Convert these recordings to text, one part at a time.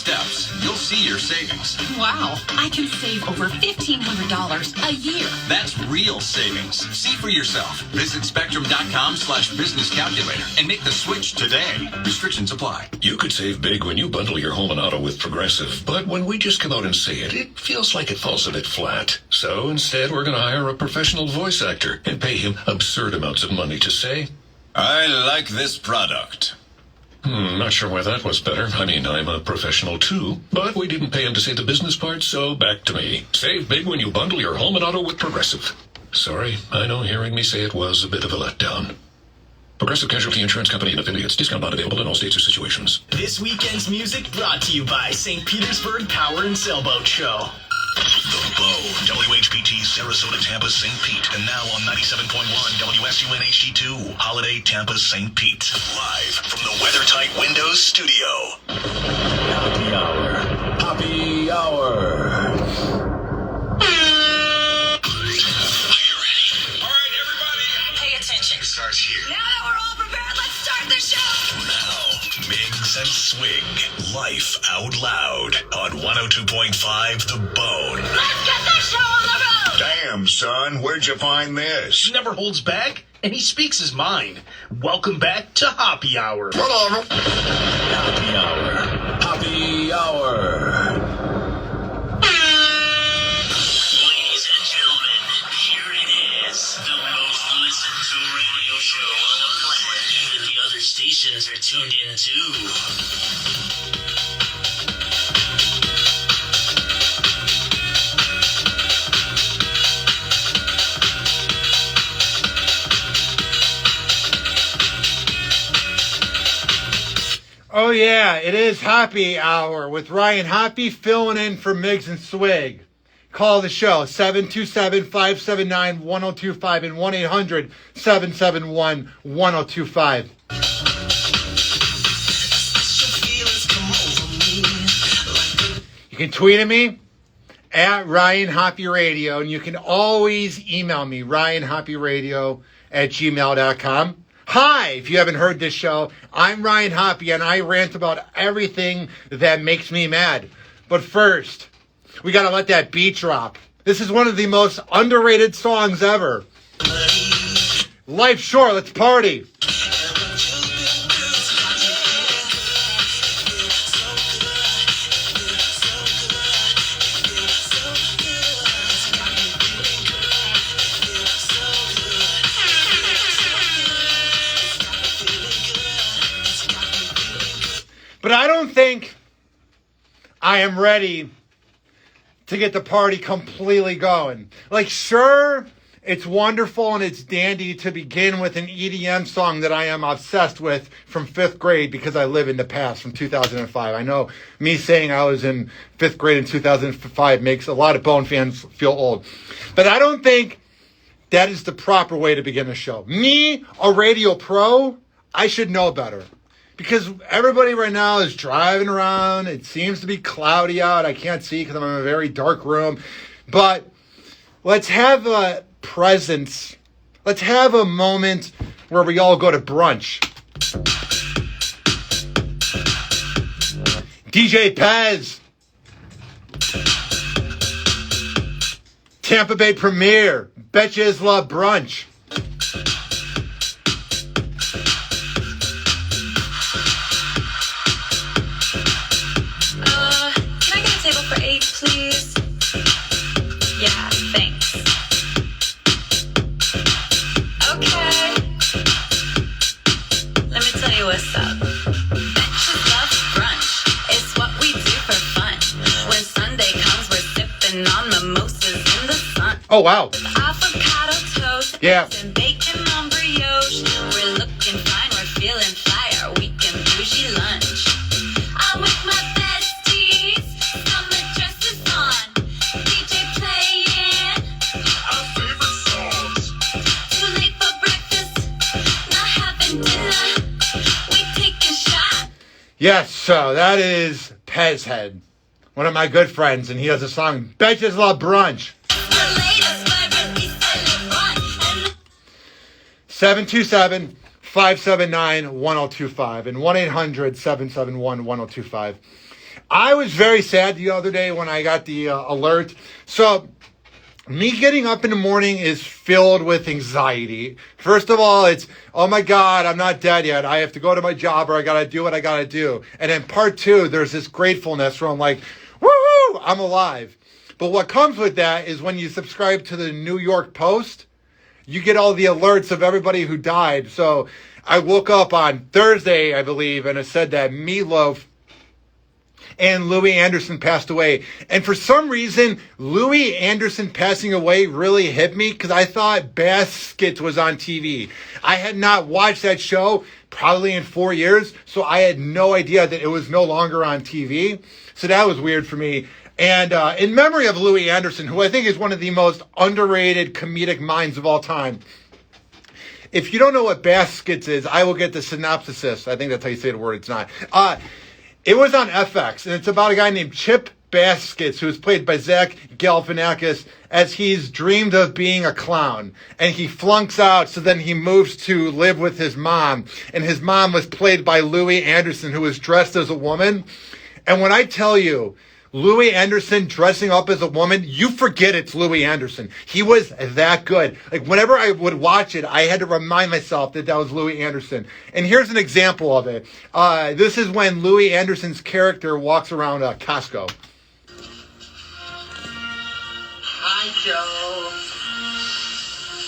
steps, you'll see your savings. Wow, I can save over $1,500 a year. That's real savings. See for yourself. Visit spectrum.com/business calculator and make the switch today. Restrictions apply. You could save big when you bundle your home and auto with Progressive, but when we just come out and say it, it feels like it falls a bit flat. So instead, we're going to hire a professional voice actor and pay him absurd amounts of money to say, I like this product. Not sure why that was better. I mean, I'm a professional too, but we didn't pay him to say the business part, so back to me. Save big when you bundle your home and auto with Progressive. Sorry, I know hearing me say it was a bit of a letdown. Progressive Casualty Insurance Company and affiliates. Discount not available in all states or situations. This weekend's music brought to you by St. Petersburg Power and Sailboat Show. The Bone, WHPT, Sarasota, Tampa, St. Pete, and now on 97.1 WSUN HD2, Holiday, Tampa, St. Pete. Live from the WeatherTight Windows studio. Happy Hour. Happy Hour. Are you ready? All right, everybody. Pay attention. It starts here. Now that we're all prepared, let's start the show. Now, Miggs and Swig, Life Out Loud on 102.5 The Bone. Let's get this show on the road. Damn, son, where'd you find this? He never holds back, and he speaks his mind. Welcome back to Hoppe Hour. Happy Hour. Happy Hour. Ladies and gentlemen, here it is. The most listened to radio show on the planet. Even the other stations are tuned in too. Oh yeah, it is Happy Hour with Ryan Hoppe filling in for Miggs and Swig. Call the show, 727-579-1025 and 1-800-771-1025. You can tweet at me at Ryan Hoppe Radio, and you can always email me, ryanhopperadio@gmail.com. Hi, if you haven't heard this show, I'm Ryan Hoppe, and I rant about everything that makes me mad. But first, we got to let that beat drop. This is one of the most underrated songs ever. Life's short, let's party. But I don't think I am ready to get the party completely going. Like, sure, it's wonderful and it's dandy to begin with an EDM song that I am obsessed with from 5th grade because I live in the past from 2005. I know me saying I was in 5th grade in 2005 makes a lot of Bone fans feel old. But I don't think that is the proper way to begin a show. Me, a radio pro, I should know better. Because everybody right now is driving around. It seems to be cloudy out. I can't see because I'm in a very dark room. But let's have a presence. Let's have a moment where we all go to brunch. DJ Pez. Tampa Bay Premiere. Betches Love Brunch. Please. Yeah, thanks. Okay. Let me tell you what's up. Betches Love Brunch. It's what we do for fun. When Sunday comes, we're sipping on mimosas in the sun. Oh, wow. Avocado toast. Yeah. And bacon on brioche. We're looking fine, we're feeling fire. Weekend bougie lunch. I'm with my besties. Summer dresses on. DJ playing Our favorite songs. too late for breakfast. Not having dinner. We taking shots. Yes, so that is Pez Head, one of my good friends, and he has a song, Betches Love Brunch. The latest favorite, we celebrate. And 727-579-1025 and 1-800-771-1025. I was very sad the other day when I got the alert. So me getting up in the morning is filled with anxiety. First of all, it's, oh my God, I'm not dead yet. I have to go to my job, or I got to do what I got to do. And then part two, there's this gratefulness where I'm like, woohoo, I'm alive. But what comes with that is when you subscribe to the New York Post, you get all the alerts of everybody who died. So I woke up on Thursday, I believe, and it said that Meatloaf and Louis Anderson passed away. And for some reason, Louis Anderson passing away really hit me because I thought Baskets was on TV. I had not watched that show probably in 4 years, so I had no idea that it was no longer on TV. So that was weird for me. And in memory of Louis Anderson, who I think is one of the most underrated comedic minds of all time. If you don't know what Baskets is, I will get the synopsis. I think that's how you say the word. It's not. It was on FX, and it's about a guy named Chip Baskets, who is played by Zach Galifianakis, as he's dreamed of being a clown. And he flunks out, so then he moves to live with his mom. And his mom was played by Louis Anderson, who was dressed as a woman. And when I tell you, Louis Anderson dressing up as a woman, you forget it's Louis Anderson. He was that good. Like, whenever I would watch it, I had to remind myself that that was Louis Anderson. And here's an example of it. This is when Louis Anderson's character walks around Costco. Hi, Joe.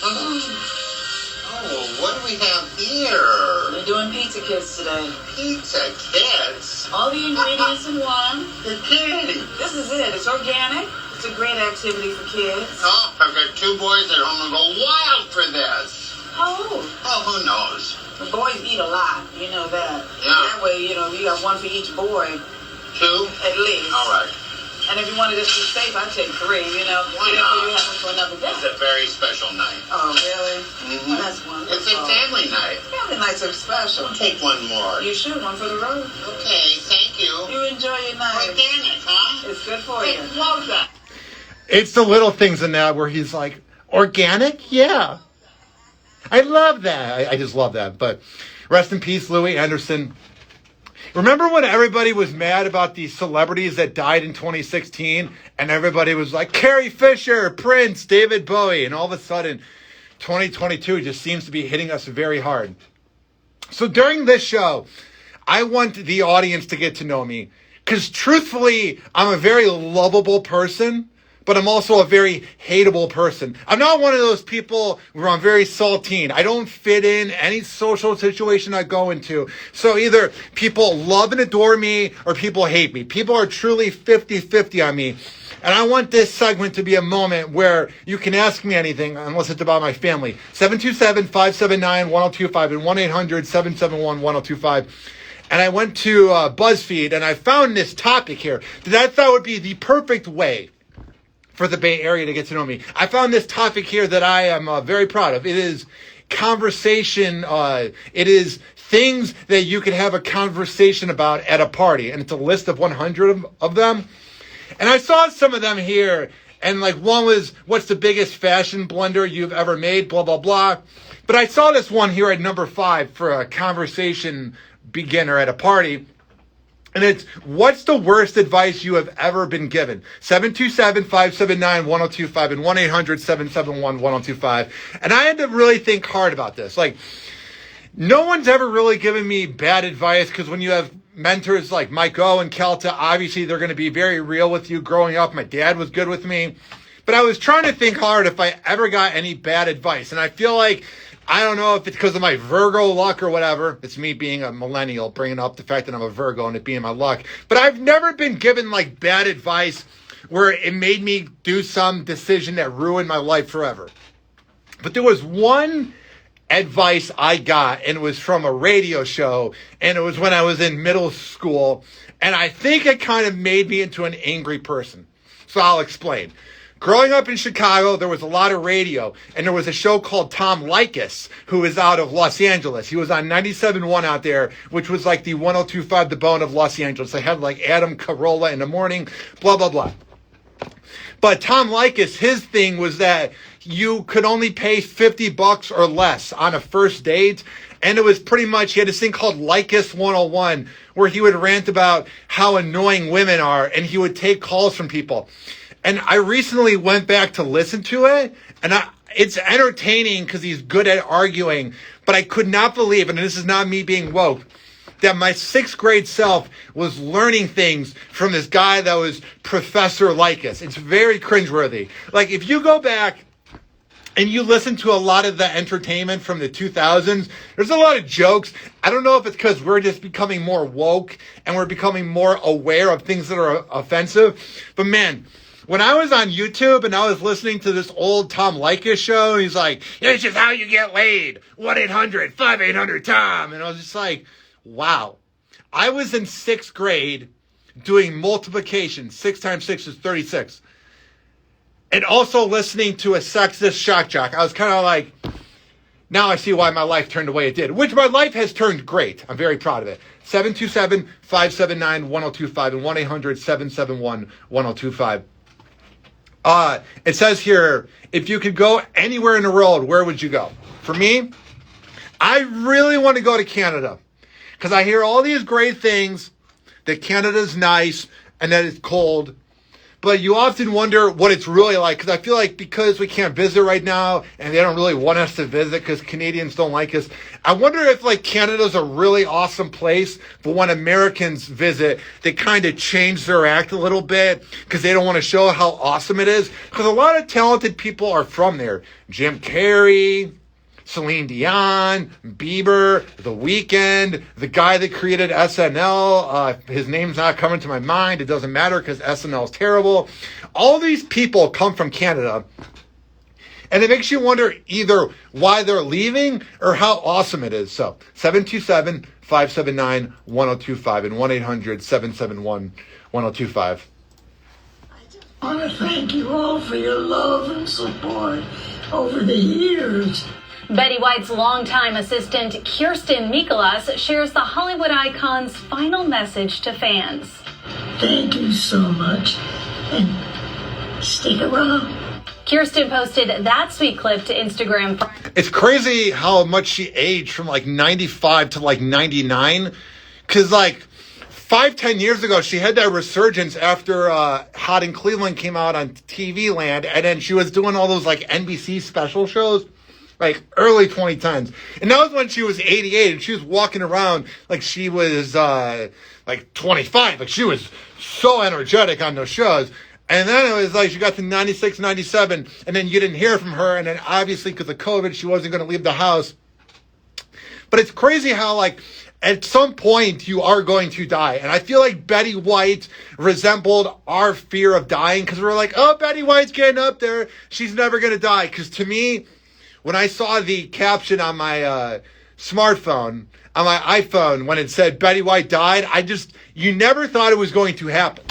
Oh, what do we have here? We're doing pizza kits today. Pizza kits? All the ingredients in one. You're kidding. This is it. It's organic. It's a great activity for kids. Oh, I've got 2 boys at home and go wild for this. How old? Oh, who knows? The boys eat a lot. You know that. Yeah. That way, you got one for each boy. 2? At least. All right. And if you wanted us to be safe, I'd take 3, Why not? not? You have them for another day. It's a very special night. Oh, really? Mm-hmm. Well, that's wonderful. It's a family night. Family nights are special. Take one more. You should. One for the road. Okay, thank you. You enjoy your night. Organic, huh? It's good for you. Love that. It's the little things in that where he's like, organic? Yeah. I love that. I just love that. But rest in peace, Louis Anderson. Remember when everybody was mad about the celebrities that died in 2016? And everybody was like, Carrie Fisher, Prince, David Bowie. And all of a sudden, 2022 just seems to be hitting us very hard. So during this show, I want the audience to get to know me. Because truthfully, I'm a very lovable person, but I'm also a very hateable person. I'm not one of those people where I'm very saltine. I don't fit in any social situation I go into. So either people love and adore me or people hate me. People are truly 50-50 on me. And I want this segment to be a moment where you can ask me anything, unless it's about my family. 727-579-1025 and 1-800-771-1025. And I went to BuzzFeed and I found this topic here that I thought would be the perfect way for the Bay Area to get to know me. I found this topic here that I am very proud of. It is conversation. It is things that you can have a conversation about at a party. And it's a list of 100 of them. And I saw some of them here. And like one was, what's the biggest fashion blunder you've ever made? Blah, blah, blah. But I saw this one here at number 5 for a conversation beginner at a party. And it's, what's the worst advice you have ever been given? 727-579-1025 and 1-800-771-1025. And I had to really think hard about this. Like, no one's ever really given me bad advice, because when you have mentors like Mike O and Kelta, obviously they're going to be very real with you. Growing up, my dad was good with me. But I was trying to think hard if I ever got any bad advice. And I feel like, I don't know if it's because of my Virgo luck or whatever. It's me being a millennial, bringing up the fact that I'm a Virgo and it being my luck. But I've never been given like bad advice where it made me do some decision that ruined my life forever. But there was one advice I got, and it was from a radio show, and it was when I was in middle school. And I think it kind of made me into an angry person. So I'll explain. Growing up in Chicago, there was a lot of radio, and there was a show called Tom Likas, who is out of Los Angeles. He was on 97.1 out there, which was like the 102.5 The Bone of Los Angeles. They had like Adam Carolla in the morning, blah, blah, blah. But Tom Likas, his thing was that you could only pay $50 or less on a first date. And it was pretty much, he had this thing called Lycus 101, where he would rant about how annoying women are, and he would take calls from people. And I recently went back to listen to it, and it's entertaining because he's good at arguing, but I could not believe, and this is not me being woke, that my 6th grade self was learning things from this guy that was Professor Lycus. It's very cringeworthy. Like, if you go back and you listen to a lot of the entertainment from the 2000s, there's a lot of jokes. I don't know if it's because we're just becoming more woke and we're becoming more aware of things that are offensive. But man, when I was on YouTube and I was listening to this old Tom Leykis show, he's like, "This is how you get laid. 1-800-5800-TOM." And I was just like, wow. I was in 6th grade doing multiplication. 6 times 6 is 36. And also listening to a sexist shock jock. I was kind of like, now I see why my life turned the way it did. Which my life has turned great. I'm very proud of it. 727-579-1025 and 1-800-771-1025. It says here, if you could go anywhere in the world, where would you go? For me, I really want to go to Canada. Because I hear all these great things, that Canada's nice and that it's cold. But you often wonder what it's really like. Because I feel like because we can't visit right now and they don't really want us to visit because Canadians don't like us. I wonder if like Canada's a really awesome place. But when Americans visit, they kind of change their act a little bit because they don't want to show how awesome it is. Because a lot of talented people are from there. Jim Carrey, Celine Dion, Bieber, The Weeknd, the guy that created SNL. His name's not coming to my mind. It doesn't matter because SNL is terrible. All these people come from Canada. And it makes you wonder either why they're leaving or how awesome it is. So 727-579-1025 and 1-800-771-1025. I want to thank you all for your love and support over the years. Betty White's longtime assistant, Kirsten Mikolas, shares the Hollywood icon's final message to fans. Thank you so much, and stick around. Kirsten posted that sweet clip to Instagram. It's crazy how much she aged from like 95 to like 99. Because like 5-10 years ago, she had that resurgence after Hot in Cleveland came out on TV Land. And then she was doing all those like NBC special shows. Like early 2010s. And that was when she was 88 and she was walking around like she was like 25. Like she was so energetic on those shows. And then it was like she got to 96, 97 and then you didn't hear from her. And then obviously because of COVID, she wasn't going to leave the house. But it's crazy how like at some point you are going to die. And I feel like Betty White resembled our fear of dying because we're like, oh, Betty White's getting up there. She's never going to die. Because to me, when I saw the caption on my smartphone, on my iPhone, when it said Betty White died, you never thought it was going to happen.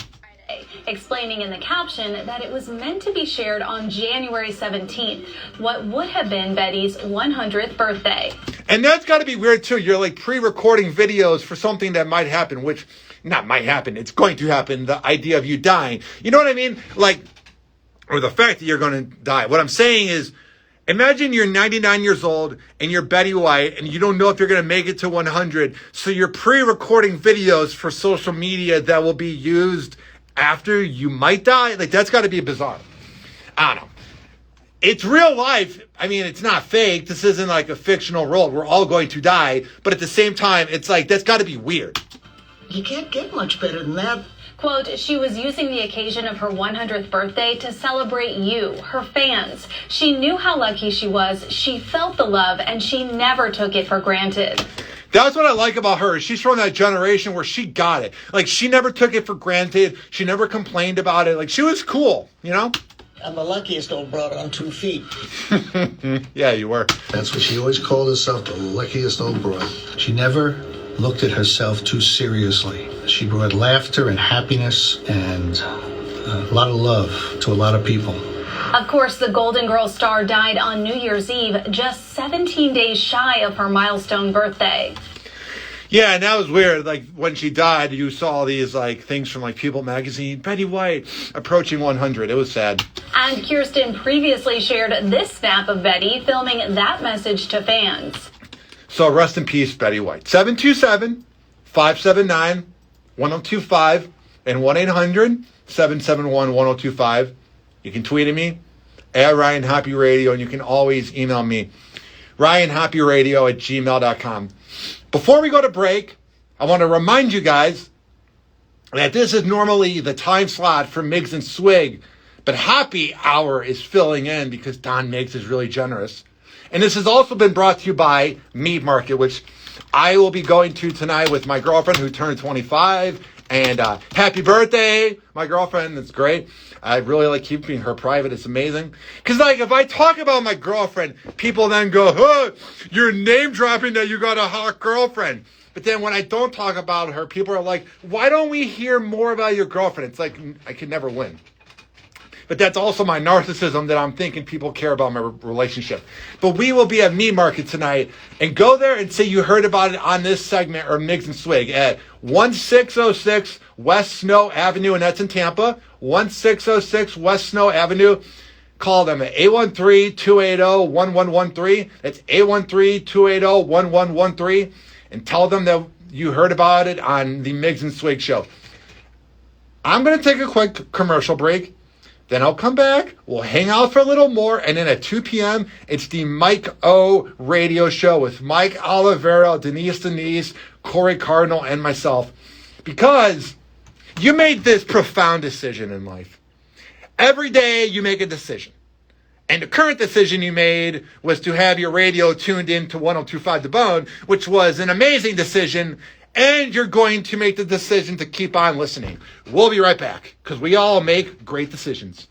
Explaining in the caption that it was meant to be shared on January 17th, what would have been Betty's 100th birthday. And that's got to be weird, too. You're like pre-recording videos for something that might happen, which not might happen. It's going to happen. The idea of you dying. You know what I mean? Like, or the fact that you're going to die. What I'm saying is, imagine you're 99 years old and you're Betty White and you don't know if you're going to make it to 100. So you're pre-recording videos for social media that will be used after you might die. Like, that's got to be bizarre. I don't know. It's real life. I mean, it's not fake. This isn't like a fictional world. We're all going to die. But at the same time, it's like, that's got to be weird. You can't get much better than that. Quote, she was using the occasion of her 100th birthday to celebrate you, her fans. She knew how lucky she was. She felt the love, and she never took it for granted. That's what I like about her. She's from that generation where she got it. Like, she never took it for granted. She never complained about it. Like, she was cool, you know? I'm the luckiest old broad on 2 feet. Yeah, you were. That's what she always called herself, the luckiest old broad. She never looked at herself too seriously. She brought laughter and happiness and a lot of love to a lot of people. Of course, the Golden Girls star died on New Year's Eve, just 17 days shy of her milestone birthday. Yeah, and that was weird. Like, when she died, you saw these, like, things from, like, People magazine. Betty White approaching 100. It was sad. And Kirsten previously shared this snap of Betty filming that message to fans. So rest in peace, Betty White. 727-579-1025 and 1-800-771-1025. You can tweet at me at Ryan Hoppe Radio, and you can always email me, ryanhopperadio@gmail.com. Before we go to break, I want to remind you guys that this is normally the time slot for Miggs and Swig, but Hoppe Hour is filling in because Don Miggs is really generous. And this has also been brought to you by Meat Market, which I will be going to tonight with my girlfriend who turned 25. And happy birthday, my girlfriend. It's great. I really like keeping her private. It's amazing. Because, like, if I talk about my girlfriend, people then go, oh, you're name dropping that you got a hot girlfriend. But then when I don't talk about her, people are like, why don't we hear more about your girlfriend? It's like, I can never win. But that's also my narcissism that I'm thinking people care about my relationship. But we will be at Meat Market tonight. And go there and say you heard about it on this segment or Miggs and Swig at 1606 West Snow Avenue, and that's in Tampa. 1606 West Snow Avenue. Call them at 813-280-1113. That's 813-280-1113. And tell them that you heard about it on the Miggs and Swig Show. I'm going to take a quick commercial break. Then I'll come back, we'll hang out for a little more, and then at 2 p.m., it's the Mike O Radio Show with Mike Olivero, Denise, Corey Cardinal, and myself. Because you made this profound decision in life. Every day you make a decision. And the current decision you made was to have your radio tuned in to 102.5 The Bone, which was an amazing decision. And you're going to make the decision to keep on listening. We'll be right back, because we all make great decisions.